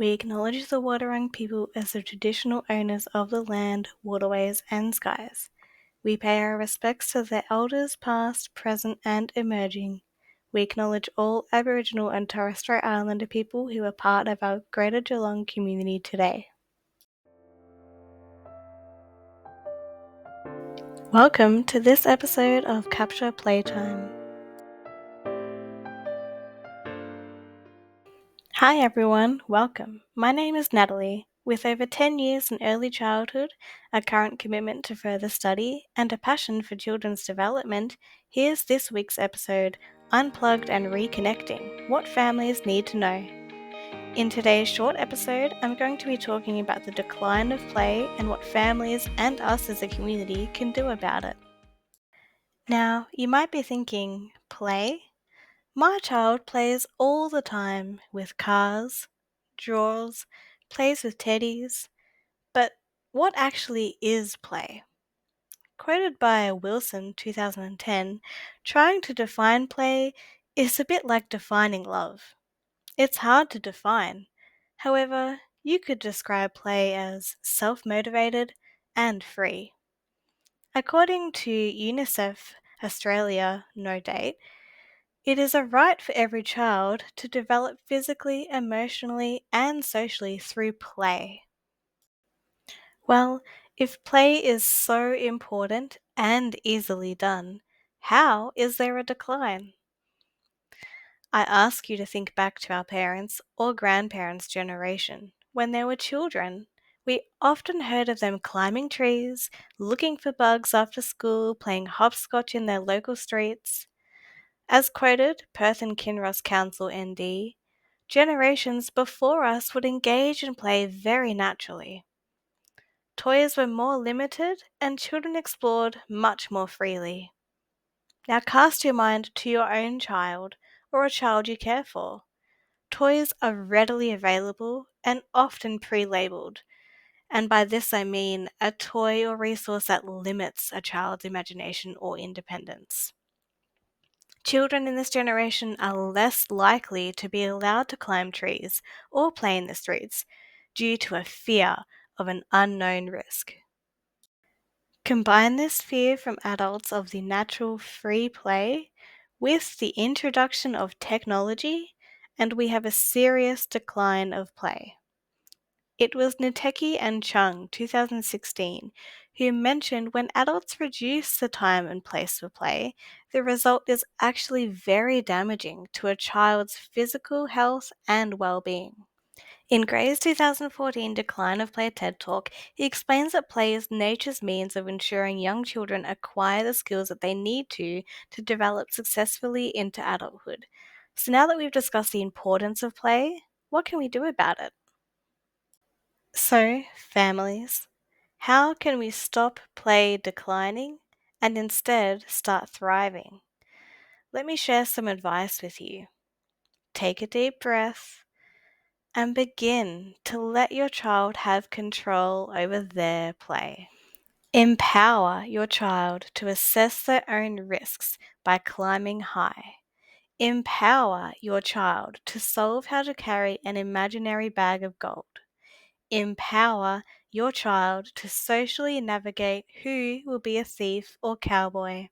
We acknowledge the Wadawurrung people as the traditional owners of the land, waterways and skies. We pay our respects to their elders past, present and emerging. We acknowledge all Aboriginal and Torres Strait Islander people who are part of our Greater Geelong community today. Welcome to this episode of Capture Playtime. Hi everyone, welcome. My name is Natalie. With over 10 years in early childhood, a current commitment to further study, and a passion for children's development, here's this week's episode, Unplugged and Reconnecting, What Families Need to Know. In today's short episode, I'm going to be talking about the decline of play and what families and us as a community can do about it. Now, you might be thinking, play? My child plays all the time with cars, drawers, plays with teddies, but what actually is play? Quoted by Wilson, 2010, trying to define play is a bit like defining love. It's hard to define. However, you could describe play as self-motivated and free. According to UNICEF Australia, no date, it is a right for every child to develop physically, emotionally, and socially through play. Well, if play is so important and easily done, how is there a decline? I ask you to think back to our parents' or grandparents' generation. When they were children, we often heard of them climbing trees, looking for bugs after school, playing hopscotch in their local streets. As quoted, Perth and Kinross Council ND, generations before us would engage and play very naturally. Toys were more limited and children explored much more freely. Now cast your mind to your own child or a child you care for. Toys are readily available and often pre-labeled, and by this I mean a toy or resource that limits a child's imagination or independence. Children in this generation are less likely to be allowed to climb trees or play in the streets due to a fear of an unknown risk. Combine this fear from adults of the natural free play with the introduction of technology, and we have a serious decline of play. It was Niteki and Chung, 2016, who mentioned when adults reduce the time and place for play, the result is actually very damaging to a child's physical health and well-being. In Gray's 2014 Decline of Play TED Talk, he explains that play is nature's means of ensuring young children acquire the skills that they need to develop successfully into adulthood. So now that we've discussed the importance of play, what can we do about it? So, families, how can we stop play declining and instead start thriving? Let me share some advice with you. Take a deep breath and begin to let your child have control over their play. Empower your child to assess their own risks by climbing high. Empower your child to solve how to carry an imaginary bag of gold. Empower your child to socially navigate who will be a thief or cowboy.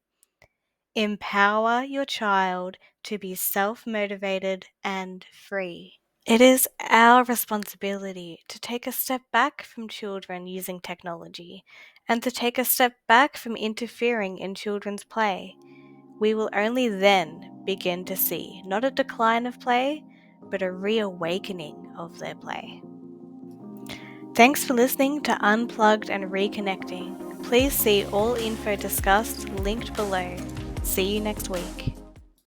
Empower your child to be self-motivated and free. It is our responsibility to take a step back from children using technology and to take a step back from interfering in children's play. We will only then begin to see not a decline of play, but a reawakening of their play. Thanks for listening to Unplugged and Reconnecting. Please see all info discussed linked below. See you next week.